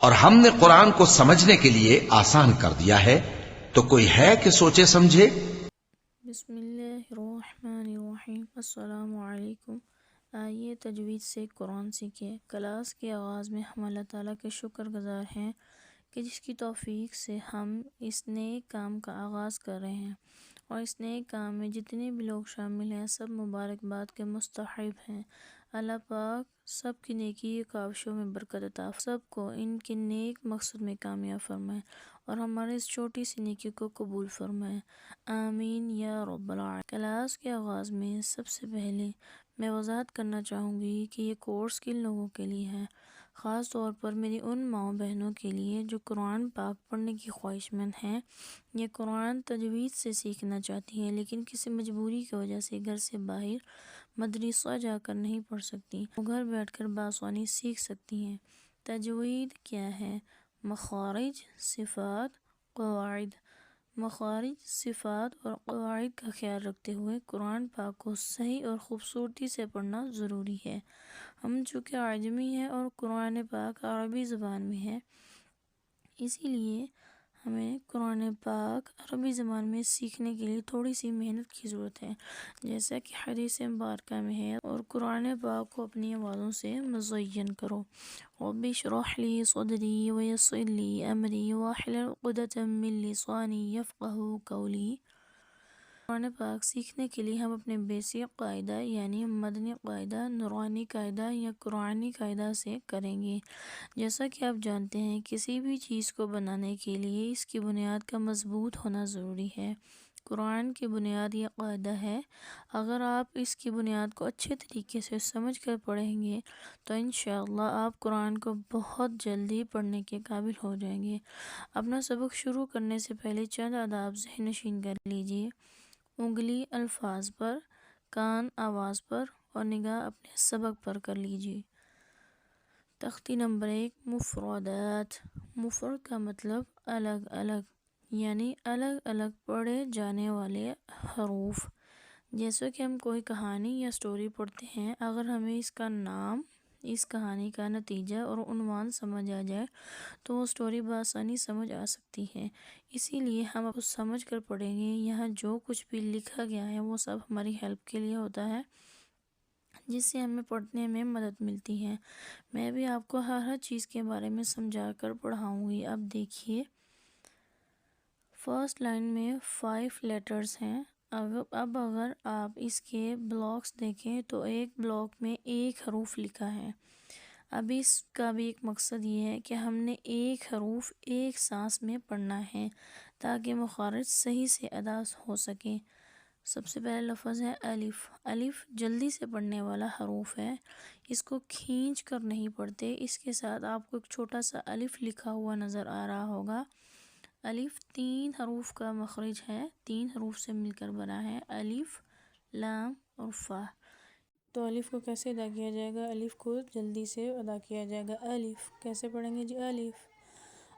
اور ہم نے قرآن کو سمجھنے کے لیے آسان کر دیا ہے، تو کوئی ہے کہ سوچے سمجھے؟ بسم اللہ الرحمن الرحیم۔ السلام علیکم۔ آئیے تجوید سے قرآن سیکھیں۔ کلاس کے آغاز میں ہم اللہ تعالیٰ کے شکر گزار ہیں کہ جس کی توفیق سے ہم اس نئے کام کا آغاز کر رہے ہیں، اور اس نئے کام میں جتنے بھی لوگ شامل ہیں سب مبارکباد کے مستحق ہیں۔ اللہ پاک سب کی نیکی کاوشوں میں برکت عطا، سب کو ان کے نیک مقصد میں کامیاب فرمائے، اور ہمارے اس چھوٹی سی نیکی کو قبول فرمائے، آمین یا رب العالمین۔ کلاس کے آغاز میں سب سے پہلے میں وضاحت کرنا چاہوں گی کہ یہ کورس کن لوگوں کے لیے ہے، خاص طور پر میری ان ماؤں بہنوں کے لیے جو قرآن پاک پڑھنے کی خواہش مند ہیں، یہ قرآن تجوید سے سیکھنا چاہتی ہیں لیکن کسی مجبوری کی وجہ سے گھر سے باہر مدرسہ جا کر نہیں پڑھ سکتی، وہ گھر بیٹھ کر بآسانی سیکھ سکتی ہیں۔ تجوید کیا ہے؟ مخارج، صفات، قواعد۔ مخارج، صفات اور قواعد کا خیال رکھتے ہوئے قرآن پاک کو صحیح اور خوبصورتی سے پڑھنا ضروری ہے۔ ہم چونکہ عجمی ہیں اور قرآن پاک عربی زبان میں ہے، اسی لیے ہمیں قرآن پاک عربی زبان میں سیکھنے کے لیے تھوڑی سی محنت کی ضرورت ہے، جیسا کہ حدیث مبارکہ میں ہے، اور قرآن پاک کو اپنی آوازوں سے مزین کرو۔ رب اشرح لی صدری ویسر لی امری واحلل عقدۃ من لسانی یفقہوا قولی۔ قرآن پاک سیکھنے کے لیے ہم اپنے بیسک قاعدہ یعنی مدنی قاعدہ، نورانی قاعدہ یا قرآنی قاعدہ سے کریں گے۔ جیسا کہ آپ جانتے ہیں کسی بھی چیز کو بنانے کے لیے اس کی بنیاد کا مضبوط ہونا ضروری ہے۔ قرآن کی بنیاد یہ قاعدہ ہے، اگر آپ اس کی بنیاد کو اچھے طریقے سے سمجھ کر پڑھیں گے تو انشاءاللہ آپ قرآن کو بہت جلدی پڑھنے کے قابل ہو جائیں گے۔ اپنا سبق شروع کرنے سے پہلے چند آداب ذہن نشین کر لیجئے۔ انگلی الفاظ پر، کان آواز پر، اور نگاہ اپنے سبق پر کر لیجئے۔ تختی نمبر 1، مفردات۔ مفرد کا مطلب الگ الگ، یعنی الگ الگ پڑھے جانے والے حروف۔ جیسے کہ ہم کوئی کہانی یا سٹوری پڑھتے ہیں، اگر ہمیں اس کا نام، اس کہانی کا نتیجہ اور عنوان سمجھ آ جائے تو وہ سٹوری بآسانی سمجھ آ سکتی ہے، اسی لیے ہم اب سمجھ کر پڑھیں گے۔ یہاں جو کچھ بھی لکھا گیا ہے وہ سب ہماری ہیلپ کے لیے ہوتا ہے، جس سے ہمیں پڑھنے میں مدد ملتی ہے۔ میں بھی آپ کو ہر چیز کے بارے میں سمجھا کر پڑھاؤں گی۔ اب دیکھیے، فرسٹ لائن میں 5 لیٹرز ہیں۔ اب اگر آپ اس کے بلاکس دیکھیں تو ایک بلاک میں ایک حروف لکھا ہے۔ اب اس کا بھی ایک مقصد یہ ہے کہ ہم نے ایک حروف ایک سانس میں پڑھنا ہے تاکہ مخارج صحیح سے ادا ہو سکے۔ سب سے پہلا لفظ ہے الف۔ الف جلدی سے پڑھنے والا حروف ہے، اس کو کھینچ کر نہیں پڑھتے۔ اس کے ساتھ آپ کو ایک چھوٹا سا الف لکھا ہوا نظر آ رہا ہوگا۔ الف 3 حروف کا مخرج ہے، 3 حروف سے مل کر بنا ہے، الف، لام اور فا۔ تو الف کو کیسے ادا کیا جائے گا؟ الف کو جلدی سے ادا کیا جائے گا۔ الف کیسے پڑھیں گے جی؟ الف۔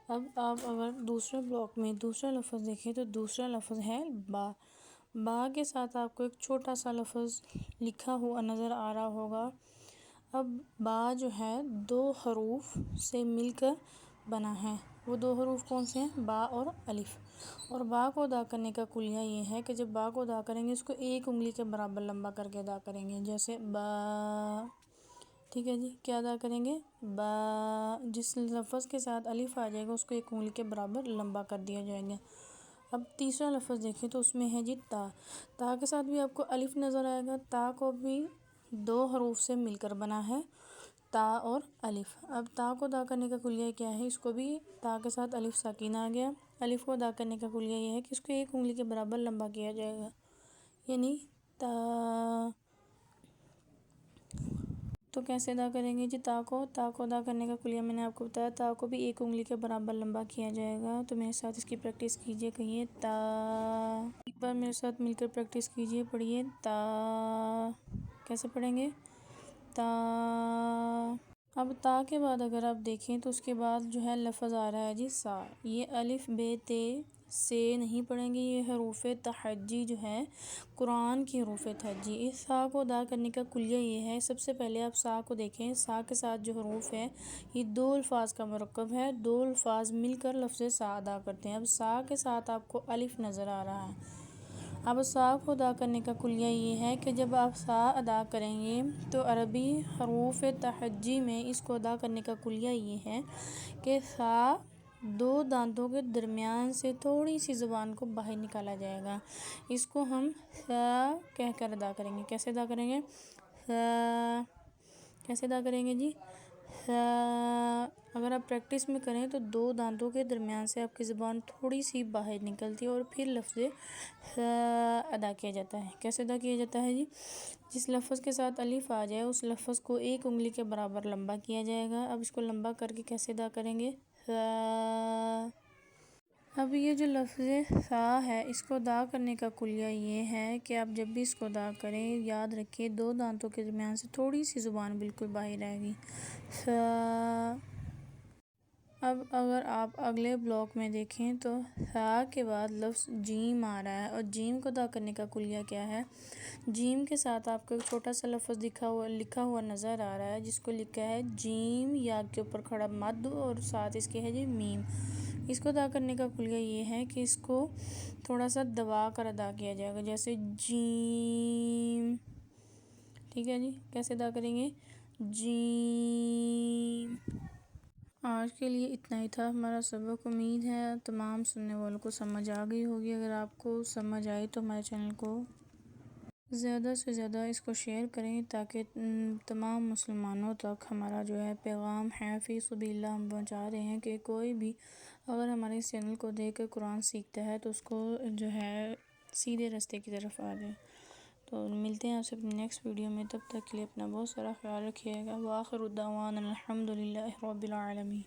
اب آپ اگر دوسرے بلاک میں دوسرا لفظ دیکھیں تو دوسرا لفظ ہے با۔ با کے ساتھ آپ کو ایک چھوٹا سا لفظ لکھا ہوا نظر آ رہا ہوگا۔ اب با جو ہے 2 حروف سے مل کر بنا ہے، وہ 2 حروف کون سے ہیں؟ با اور الف۔ اور با کو ادا کرنے کا کلیہ یہ ہے کہ جب با کو ادا کریں گے اس کو ایک انگلی کے برابر لمبا کر کے ادا کریں گے، جیسے با۔ ٹھیک ہے جی، کیا ادا کریں گے؟ با۔ جس لفظ کے ساتھ الف آ جائے گا اس کو ایک انگلی کے برابر لمبا کر دیا جائے گا۔ اب تیسرا لفظ دیکھیں تو اس میں ہے جی تا۔ تا کے ساتھ بھی آپ کو الف نظر آئے گا، تا کو بھی 2 حروف سے مل کر بنا ہے، تا اور الف۔ اب تا کو ادا کرنے کا کلیہ کیا ہے؟ اس کو بھی تا کے ساتھ الف ساکن آ گیا، الف کو ادا کرنے کا کلیہ یہ ہے کہ اس کو ایک انگلی کے برابر لمبا کیا جائے گا، یعنی تا۔ تو کیسے ادا کریں گے جی تا کو؟ تا کو ادا کرنے کا کلیہ میں نے آپ کو بتایا، تا کو بھی ایک انگلی کے برابر لمبا کیا جائے گا۔ تو میرے ساتھ اس کی پریکٹس کیجئے، کہیے تا۔ ایک بار میرے ساتھ مل کر پریکٹس کیجئے، پڑھیے تا۔ کیسے پڑھیں گے؟ تا۔ اب تا کے بعد اگر آپ دیکھیں تو اس کے بعد جو ہے لفظ آ رہا ہے جی سا۔ یہ الف بے تے سے نہیں پڑھیں گے، یہ حروف تہجی جو ہے قرآن کی حروف تہجی۔ اس سا کو ادا کرنے کا کلیہ یہ ہے، سب سے پہلے آپ سا کو دیکھیں، سا کے ساتھ جو حروف ہے یہ دو الفاظ کا مرکب ہے، دو الفاظ مل کر لفظ سا ادا کرتے ہیں۔ اب سا کے ساتھ آپ کو الف نظر آ رہا ہے۔ اب سا کو ادا کرنے کا کلیہ یہ ہے کہ جب آپ سا ادا کریں گے تو عربی حروف تہجی میں اس کو ادا کرنے کا کلیہ یہ ہے کہ سا دو دانتوں کے درمیان سے تھوڑی سی زبان کو باہر نکالا جائے گا، اس کو ہم سا کہہ کر ادا کریں گے۔ کیسے ادا کریں گے؟ سا کیسے ادا کریں گے جی؟ سا اگر آپ پریکٹس میں کریں تو دو دانتوں کے درمیان سے آپ کی زبان تھوڑی سی باہر نکلتی ہے اور پھر لفظ سا ادا کیا جاتا ہے۔ کیسے ادا کیا جاتا ہے جی؟ جس لفظ کے ساتھ الف آ جائے اس لفظ کو ایک انگلی کے برابر لمبا کیا جائے گا۔ اب اس کو لمبا کر کے کیسے ادا کریں گے؟ سا۔ اب یہ جو لفظ سا ہے اس کو ادا کرنے کا کلیہ یہ ہے کہ آپ جب بھی اس کو ادا کریں یاد رکھیں دو دانتوں کے درمیان سے تھوڑی سی زبان بالکل باہر آئے گی، سا۔ اب اگر آپ اگلے بلاک میں دیکھیں تو سا کے بعد لفظ جیم آ رہا ہے، اور جیم کو ادا کرنے کا کلیہ کیا ہے؟ جیم کے ساتھ آپ کو ایک چھوٹا سا لفظ لکھا ہوا نظر آ رہا ہے جس کو لکھا ہے جیم، یا کے اوپر کھڑا مد اور ساتھ اس کے ہے جی میم۔ اس کو ادا کرنے کا کلیہ یہ ہے کہ اس کو تھوڑا سا دبا کر ادا کیا جائے گا، جیسے جیم، ٹھیک ہے جی؟ کیسے ادا کریں گے؟ جیم۔ آج کے لیے اتنا ہی تھا ہمارا سبق، امید ہے تمام سننے والوں کو سمجھ آ گئی ہوگی۔ اگر آپ کو سمجھ آئی تو ہمارے چینل کو زیادہ سے زیادہ اس کو شیئر کریں تاکہ تمام مسلمانوں تک ہمارا جو ہے پیغام ہے فی سبیل اللہ ہم پہنچا رہے ہیں کہ کوئی بھی اگر ہمارے اس چینل کو دیکھ کر قرآن سیکھتا ہے تو اس کو جو ہے سیدھے راستے کی طرف آ جائے۔ تو ملتے ہیں آپ سے اپنی نیکسٹ ویڈیو میں، تب تک کے لیے اپنا بہت سارا خیال رکھیے گا۔ وآخر دعوانا الحمد للہ رب العالمین۔